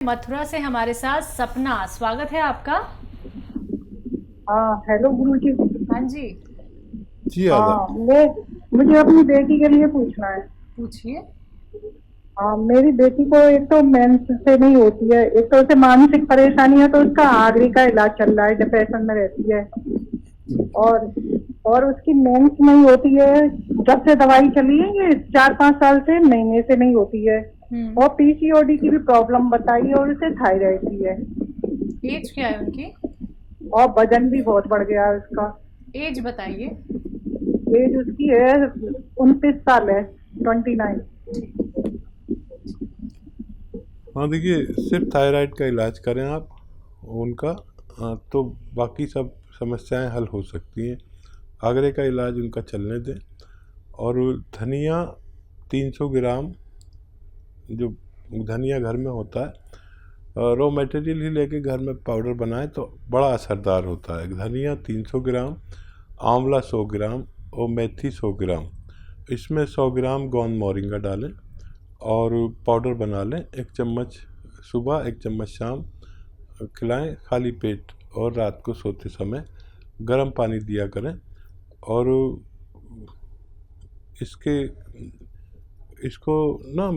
मथुरा से हमारे साथ सपना, स्वागत है आपका। हाँ, हेलो गुरु जी। हाँ जी, जी आदाब। हाँ, मुझे अपनी बेटी के लिए पूछना है। पूछिए। हाँ, मेरी बेटी को एक तो मेंस से नहीं होती है, एक तो उसे मानसिक परेशानी है, तो उसका आगरी का इलाज चल रहा है, डिप्रेशन में रहती है। ठीक है। और और उसकी मेंस नहीं होती है, जब से दवाई चली है ये 4-5 साल से, महीने से नहीं होती है। और पीसीओडी की भी प्रॉब्लम बताई है और उसे थायराइड भी है। एज क्या है उनकी? और वजन भी बहुत बढ़ गया है उसका। एज बताइए। एज उसकी है 29 साल है, 29। हाँ देखिए, सिर्फ थायराइड का इलाज करें आप उनका, तो बाकी सब समस्याएं हल हो सकती हैं। आगरे का इलाज उनका चलने दें। और धनिया 300 ग्राम, जो धनिया घर में होता है, रॉ मटेरियल ही लेके घर में पाउडर बनाएं तो बड़ा असरदार होता है। धनिया 300 ग्राम, आंवला 100 ग्राम और मेथी 100 ग्राम, इसमें 100 ग्राम गोंद मोरिंगा डालें और पाउडर बना लें। 1 चम्मच सुबह, 1 चम्मच शाम खिलाएं खाली पेट। और रात को सोते समय गर्म पानी दिया करें। और इसको ना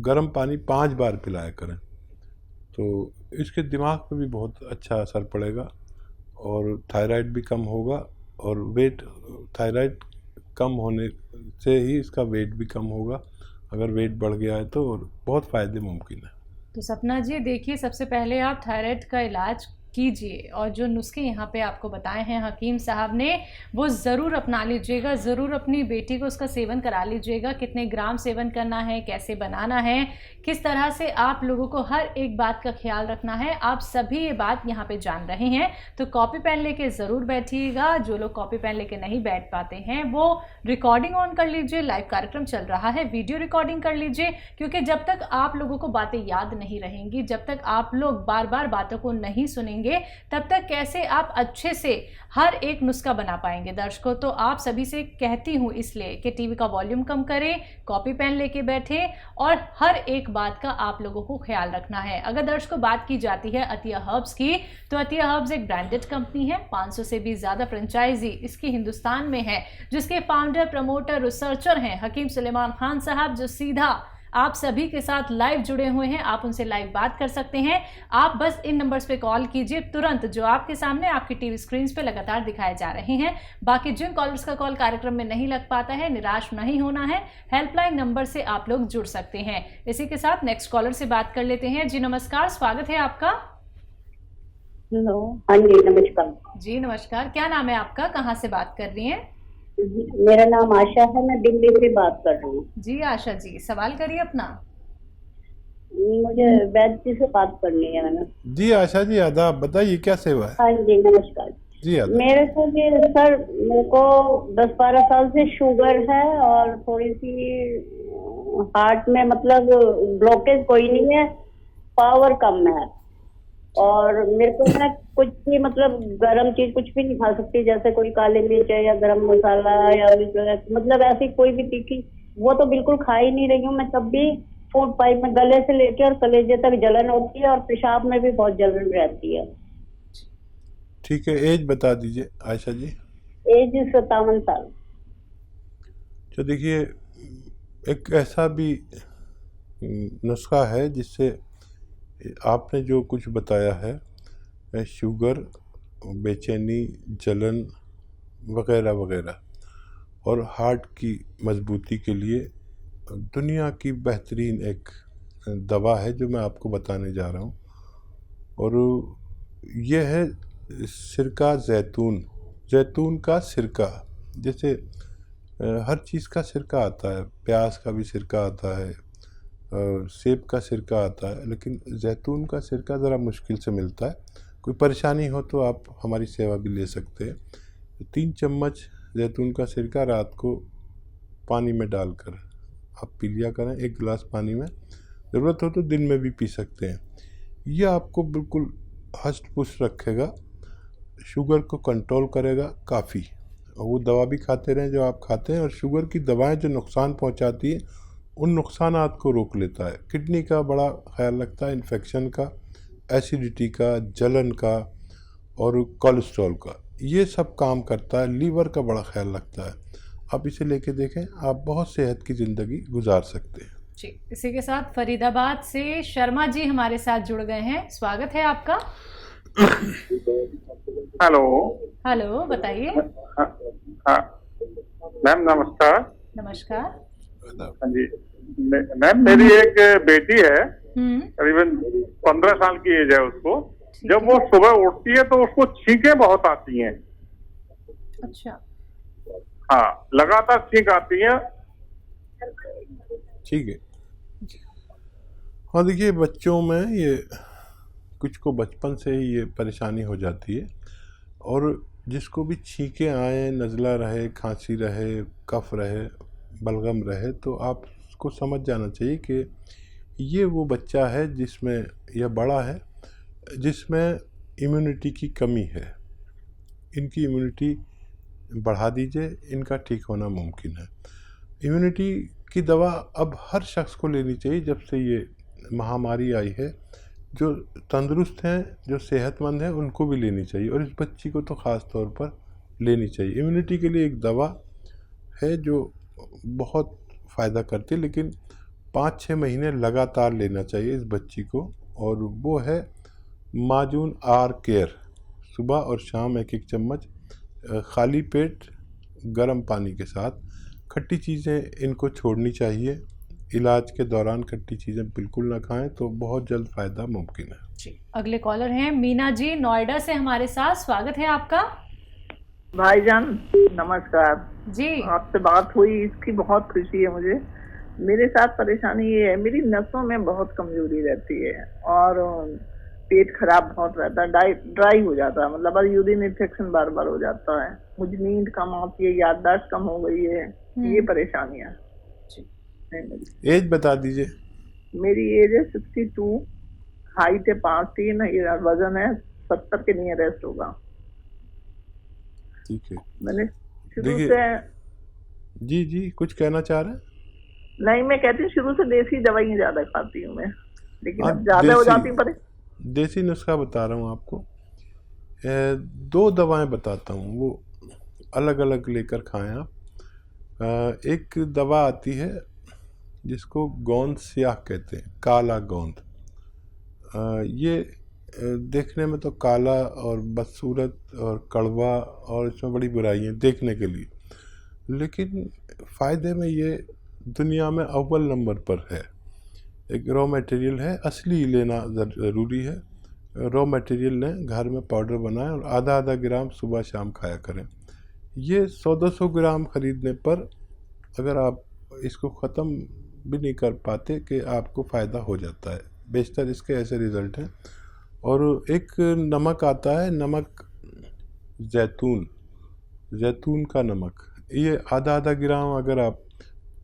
गर्म पानी 5 बार पिलाया करें, तो इसके दिमाग पे भी बहुत अच्छा असर पड़ेगा और थायराइड भी कम होगा। और थायराइड कम होने से ही इसका वेट भी कम होगा। अगर वेट बढ़ गया है तो बहुत फ़ायदे मुमकिन है। तो सपना जी, देखिए, सबसे पहले आप थायराइड का इलाज कीजिए और जो नुस्खे यहाँ पे आपको बताए हैं हकीम साहब ने, वो ज़रूर अपना लीजिएगा। ज़रूर अपनी बेटी को उसका सेवन करा लीजिएगा। कितने ग्राम सेवन करना है, कैसे बनाना है, किस तरह से आप लोगों को हर एक बात का ख्याल रखना है, आप सभी ये बात यहाँ पे जान रहे हैं। तो कॉपी पेन लेके ज़रूर बैठिएगा। जो लोग कॉपी पेन लेके नहीं बैठ पाते हैं वो रिकॉर्डिंग ऑन कर लीजिए। लाइव कार्यक्रम चल रहा है, वीडियो रिकॉर्डिंग कर लीजिए, क्योंकि जब तक आप लोगों को बातें याद नहीं रहेंगी, जब तक आप लोग बार बार बातों को नहीं सुनेंगे, तब तक कैसे आप अच्छे से हर एक नुस्खा बना पाएंगे। दर्शकों, तो आप सभी से कहती हूँ इसलिए कि टीवी का वॉल्यूम कम करें, कॉपी पेन लेके बैठे और हर एक बात का आप लोगों को ख्याल रखना है। अगर दर्शकों बात की जाती है अतिया हर्ब्स की, तो अतिया हर्ब्स एक ब्रांडेड कंपनी है। 500 से भी ज़्यादा फ्रेंचाइजी इसकी हिंदुस्तान में है, जिसके फाउंडर, प्रमोटर, रिसर्चर हैं हकीम सुलेमान खान साहब, जो सीधा आप सभी के साथ लाइव जुड़े हुए हैं। आप उनसे लाइव बात कर सकते हैं। आप बस इन नंबर्स पे कॉल कीजिए तुरंत, जो आपके सामने आपकी टीवी स्क्रीन पे लगातार दिखाए जा रहे हैं। बाकी जिन कॉलर्स का कॉल कार्यक्रम में नहीं लग पाता है, निराश नहीं होना है, हेल्पलाइन नंबर से आप लोग जुड़ सकते हैं। इसी के साथ नेक्स्ट कॉलर से बात कर लेते हैं। जी नमस्कार, स्वागत है आपका। हेलो, हाँ जी नमस्कार। जी नमस्कार, क्या नाम है आपका, कहाँ से बात कर रही हैं? मेरा नाम आशा है, मैं दिल्ली से बात कर रही हूँ। जी आशा जी, सवाल करिए अपना। मुझे वैद्य जी से बात करनी है मैंने। जी आशा जी आदाब, बताइए क्या सेवा है। हाँ जी नमस्कार। जी आदाब। मेरे को भी सर, मेरे को 10-12 साल से शुगर है और थोड़ी सी हार्ट में मतलब ब्लॉकेज कोई नहीं है, पावर कम है। और मेरे को मैं कुछ भी मतलब गरम चीज कुछ भी नहीं खा सकती, जैसे कोई काली मिर्च है या गरम मसाला या मतलब ऐसी कोई भी तीखी, वो तो बिल्कुल खा ही नहीं रही हूँ मैं। तब भी फूड पाइप में गले से लेकर और कलेजे तक जलन होती है और पेशाब में भी बहुत जलन रहती है। ठीक है, एज बता दीजिए आशा जी। एज 57 साल। तो देखिए, एक ऐसा भी नुस्खा है जिससे आपने जो कुछ बताया है, शुगर, बेचैनी, जलन वगैरह वगैरह, और हार्ट की मजबूती के लिए दुनिया की बेहतरीन एक दवा है जो मैं आपको बताने जा रहा हूँ। और यह है सिरका जैतून का सिरका। जैसे हर चीज़ का सिरका आता है, प्याज का भी सिरका आता है, सेब का सिरका आता है, लेकिन जैतून का सिरका ज़रा मुश्किल से मिलता है। कोई परेशानी हो तो आप हमारी सेवा भी ले सकते हैं। 3 चम्मच जैतून का सिरका रात को पानी में डालकर आप पी लिया करें, 1 गिलास पानी में। ज़रूरत हो तो दिन में भी पी सकते हैं। यह आपको बिल्कुल हष्ट पुष्ट रखेगा, शुगर को कंट्रोल करेगा काफ़ी। और वो दवा भी खाते रहें जो आप खाते हैं, और शुगर की दवाएं जो नुकसान पहुंचाती है उन नुकसानात को रोक लेता है। किडनी का बड़ा ख्याल रखता है, इन्फेक्शन का, एसिडिटी का, जलन का और कोलेस्ट्रॉल का, ये सब काम करता है। लीवर का बड़ा ख्याल रखता है। आप इसे लेके देखें, आप बहुत सेहत की ज़िंदगी गुजार सकते हैं। जी, इसी के साथ फरीदाबाद से शर्मा जी हमारे साथ जुड़ गए हैं। स्वागत है आपका। हेलो। हेलो, बताइए। हाँ मैम, नमस्कार। नमस्कार। हाँ जी मैम, मेरी एक बेटी है, करीबन 15 साल की एज है उसको। जब वो सुबह उठती है तो उसको छींकें बहुत आती हैं। अच्छा। हाँ, लगातार छींक आती है। ठीक है। हाँ, देखिए बच्चों में ये कुछ को बचपन से ही ये परेशानी हो जाती है, और जिसको भी छींकें आए, नज़ला रहे, खांसी रहे, कफ रहे, बलगम रहे, तो आपको समझ जाना चाहिए कि ये वो बच्चा है जिसमें, यह बड़ा है जिसमें इम्यूनिटी की कमी है। इनकी इम्यूनिटी बढ़ा दीजिए, इनका ठीक होना मुमकिन है। इम्यूनिटी की दवा अब हर शख्स को लेनी चाहिए जब से ये महामारी आई है। जो तंदुरुस्त हैं, जो सेहतमंद हैं, उनको भी लेनी चाहिए, और इस बच्ची को तो ख़ास तौर पर लेनी चाहिए। इम्यूनिटी के लिए एक दवा है जो बहुत फ़ायदा करती है, लेकिन 5-6 महीने लगातार लेना चाहिए इस बच्ची को, और वो है माजून आर केयर। सुबह और शाम 1-1 चम्मच खाली पेट गर्म पानी के साथ। खट्टी चीज़ें इनको छोड़नी चाहिए। इलाज के दौरान खट्टी चीज़ें बिल्कुल ना खाएं, तो बहुत जल्द फ़ायदा मुमकिन है। जी, अगले कॉलर हैं मीना जी नोएडा से हमारे साथ। स्वागत है आपका। भाईजान नमस्कार जी। आपसे बात हुई, इसकी बहुत खुशी है मुझे। मेरे साथ परेशानी ये है, मेरी नसों में बहुत कमजोरी रहती है और पेट खराब बहुत रहता है, ड्राई हो जाता है, मतलब यूरिन इन्फेक्शन बार बार हो जाता है। मुझे नींद कम आती है, याददाश्त कम हो गई है, ये परेशानियां। एज बता दीजिए। मेरी एज है 62, हाइट है 5'3", वजन है 70 के नियरेस्ट होगा। ठीक है। मैंने शुरू से जी कुछ कहना चाह रहे हैं? नहीं, मैं कहती हूँ शुरू से देसी दवाइयाँ ज्यादा खाती हूँ मैं, लेकिन अब ज्यादा हो जाती पर देसी नुस्खा बता रहा हूँ आपको। 2 दवाएं बताता हूँ, वो अलग अलग लेकर खाएं आप। एक दवा आती है जिसको गोंद स्याह कहते हैं, काला गोंद। ये देखने में तो काला और बदसूरत और कड़वा, और इसमें बड़ी बुराई है देखने के लिए, लेकिन फ़ायदे में ये दुनिया में अव्वल नंबर पर है। एक रॉ मटेरियल है, असली लेना ज़रूरी है। रॉ मटेरियल लें, घर में पाउडर बनाएं और आधा ग्राम सुबह शाम खाया करें। ये 100-200 ग्राम ख़रीदने पर अगर आप इसको ख़त्म भी नहीं कर पाते कि आपको फ़ायदा हो जाता है। बेशतर इसके ऐसे रिज़ल्ट हैं। और एक नमक आता है, नमक जैतून का नमक, ये आधा ग्राम अगर आप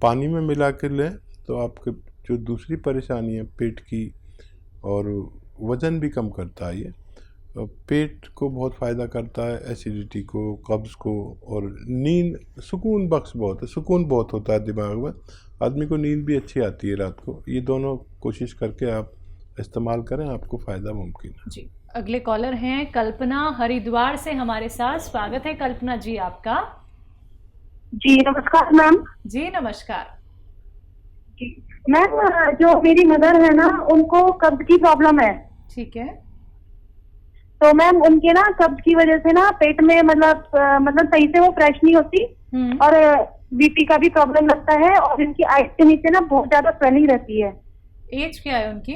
पानी में मिला कर लें तो आपके जो दूसरी परेशानी है पेट की, और वज़न भी कम करता है। ये पेट को बहुत फ़ायदा करता है, एसिडिटी को, कब्ज़ को, और नींद, सुकून बख्श बहुत है, सुकून बहुत होता है दिमाग में, आदमी को नींद भी अच्छी आती है रात को। ये दोनों कोशिश करके आप इस्तेमाल करें, आपको फ़ायदा मुमकिन है। जी, अगले कॉलर हैं कल्पना हरिद्वार से हमारे साथ। स्वागत है कल्पना जी आपका। जी नमस्कार मैम। जी नमस्कार। जी मैम, जो मेरी मदर है ना, उनको कब्ज की प्रॉब्लम है। ठीक है। तो मैम उनके ना कब्ज की वजह से ना पेट में मतलब सही से वो फ्रेश नहीं होती, और बीपी का भी प्रॉब्लम लगता है, और इनकी आइज के नीचे ना बहुत ज्यादा स्वेलिंग रहती है। एज क्या है उनकी?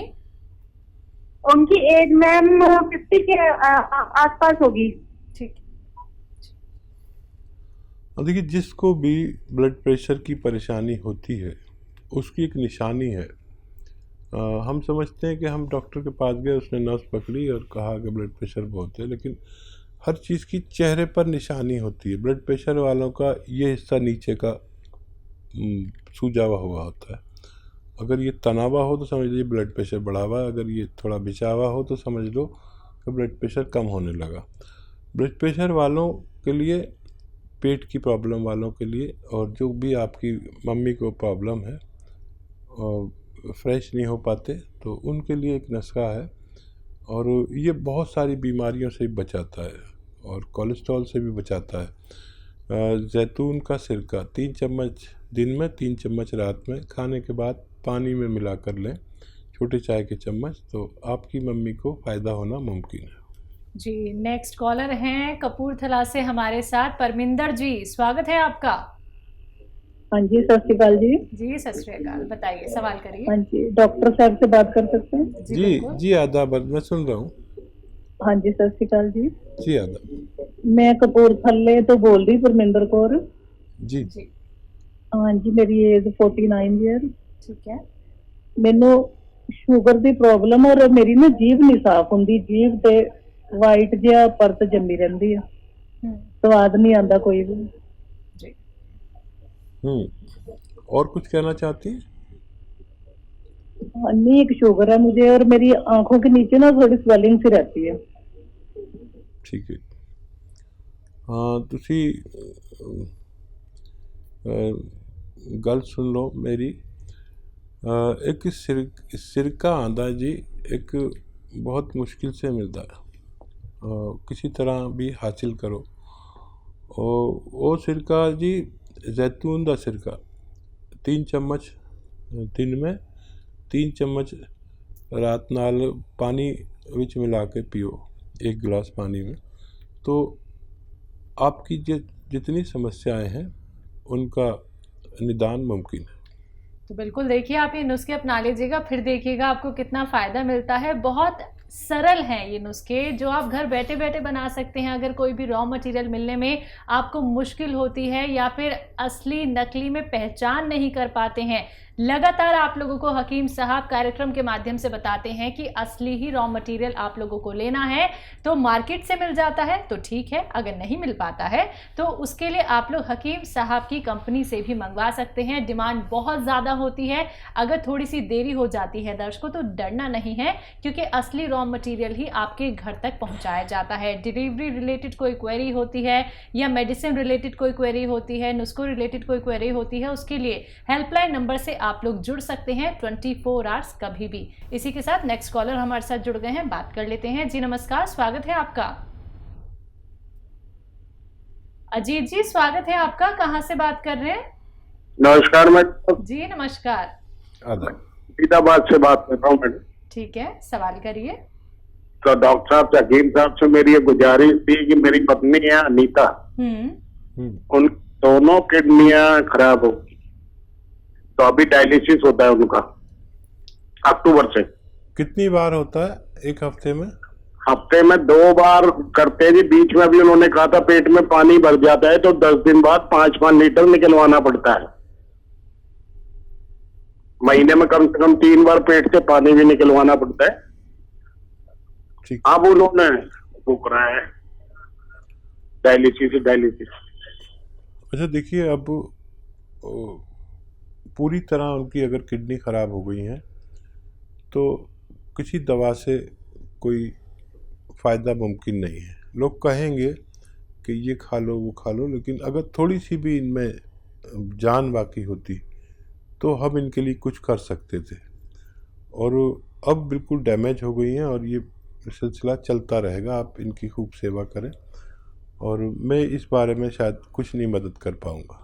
उनकी एज मैम 50 के आसपास होगी। ठीक। और देखिए, जिसको भी ब्लड प्रेशर की परेशानी होती है उसकी एक निशानी है। हम समझते हैं कि हम डॉक्टर के पास गए, उसने नस पकड़ी और कहा कि ब्लड प्रेशर बहुत है, लेकिन हर चीज़ की चेहरे पर निशानी होती है। ब्लड प्रेशर वालों का ये हिस्सा नीचे का सूजा हुआ होता है। अगर ये तना हुआ हो तो समझ लीजिए ब्लड प्रेशर बढ़ा हुआ है, अगर ये थोड़ा बिछा हुआ हो तो समझ लो कि ब्लड प्रेशर कम होने लगा। ब्लड प्रेशर वालों के लिए, पेट की प्रॉब्लम वालों के लिए, और जो भी आपकी मम्मी को प्रॉब्लम है, फ्रेश नहीं हो पाते, तो उनके लिए एक नुस्खा है और ये बहुत सारी बीमारियों से बचाता है और कोलेस्ट्रॉल से भी बचाता है। जैतून का सिरका 3 चम्मच दिन में, 3 चम्मच रात में, खाने के बाद पानी में मिला कर लें, छोटे चाय के चम्मच, तो आपकी मम्मी को फ़ायदा होना मुमकिन है। जी, नेक्स्ट कॉलर हैं कपूरथला से हमारे साथ परमिंदर जी, स्वागत है आपका। हाँ जी, सत श्री अकाल जी। जी सत श्री अकाल, बताइए, सवाल करिए। हाँ जी, डॉक्टर साहब से बात कर सकते हैं? जी आदाब, मैं सुन रहा हूँ। हाँ जी, सत श्री अकाल जी। जी आदाब। मैं कपूरथले तो बोल रही परमिंदर कौर जी। हाँ जी, मेरी एज 49 ईयर। ठीक है। मैनू शुगर की प्रॉब्लम और मेरी ना जीभ नहीं साफ होंगी, जीभ ते वाइट जिहा परत जमी रहती है, स्वाद नहीं आता कोई भी। और कुछ कहना चाहती हैं? हाँ, नहीं, एक शुगर है मुझे और मेरी आंखों के नीचे ना थोड़ी स्वेलिंग सी रहती है। ठीक है। हाँ, तुसी गल सुन लो मेरी। एक सिरका आंदा जी, एक बहुत मुश्किल से मिलता है, किसी तरह भी हासिल करो। वो सिरका जी जैतून का सिरका 3 चम्मच दिन में, 3 चम्मच रात नाल पानी विच मिला के पियो, 1 गिलास पानी में, तो आपकी जितनी समस्याएं हैं उनका निदान मुमकिन है। तो बिल्कुल देखिए, आप ये नुस्खे अपना लीजिएगा, फिर देखिएगा आपको कितना फ़ायदा मिलता है। बहुत सरल हैं ये नुस्खे जो आप घर बैठे बैठे बना सकते हैं। अगर कोई भी रॉ मटेरियल मिलने में आपको मुश्किल होती है या फिर असली नकली में पहचान नहीं कर पाते हैं, लगातार आप लोगों को हकीम साहब कार्यक्रम के माध्यम से बताते हैं कि असली ही रॉ मटेरियल आप लोगों को लेना है, तो मार्केट से मिल जाता है तो ठीक है, अगर नहीं मिल पाता है तो उसके लिए आप लोग हकीम साहब की कंपनी से भी मंगवा सकते हैं। डिमांड बहुत ज़्यादा होती है, अगर थोड़ी सी देरी हो जाती है दर्शकों तो डरना नहीं है, क्योंकि असली रॉ मटेरियल ही आपके घर तक पहुँचाया जाता है। डिलीवरी रिलेटेड कोई क्वेरी होती है या मेडिसिन रिलेटेड कोई क्वेरी होती है, नुस्खों रिलेटेड कोई क्वेरी होती है, उसके लिए हेल्पलाइन नंबर से आप लोग जुड़ सकते हैं 24 आवर्स कभी भी। इसी के साथ नेक्स्ट कॉलर हमारे साथ जुड़ गए हैं, बात कर लेते हैं। जी नमस्कार, स्वागत है आपका। अजीत जी, स्वागत है आपका, कहां से बात कर रहे हैं? नमस्कार मैडम। जी नमस्कार। फरीदाबाद से बात कर रहा हूँ मैडम। ठीक है, सवाल करिए। तो डॉक्टर साहब से, हकीम साहब से मेरी ये गुजारिश थी कि मेरी पत्नी है अनीता, उन दोनों किडनियां खराब हो, तो अभी डायलिसिस होता है उनका अक्टूबर से। कितनी बार होता है एक हफ्ते में? हफ्ते में 2 बार करते हैं जी। बीच में अभी उन्होंने कहा था पेट में पानी भर जाता है तो 10 दिन बाद 5-5 लीटर निकलवाना पड़ता है। महीने में कम से कम 3 बार पेट से पानी भी निकलवाना पड़ता है। अब उन्होंने वो कराया है डायलिसिस। अच्छा देखिए, अब पूरी तरह उनकी अगर किडनी ख़राब हो गई है तो किसी दवा से कोई फ़ायदा मुमकिन नहीं है। लोग कहेंगे कि ये खा लो वो खा लो, लेकिन अगर थोड़ी सी भी इनमें जान बाकी होती तो हम इनके लिए कुछ कर सकते थे, और अब बिल्कुल डैमेज हो गई हैं और ये सिलसिला चलता रहेगा। आप इनकी खूब सेवा करें और मैं इस बारे में शायद कुछ नहीं मदद कर पाऊँगा।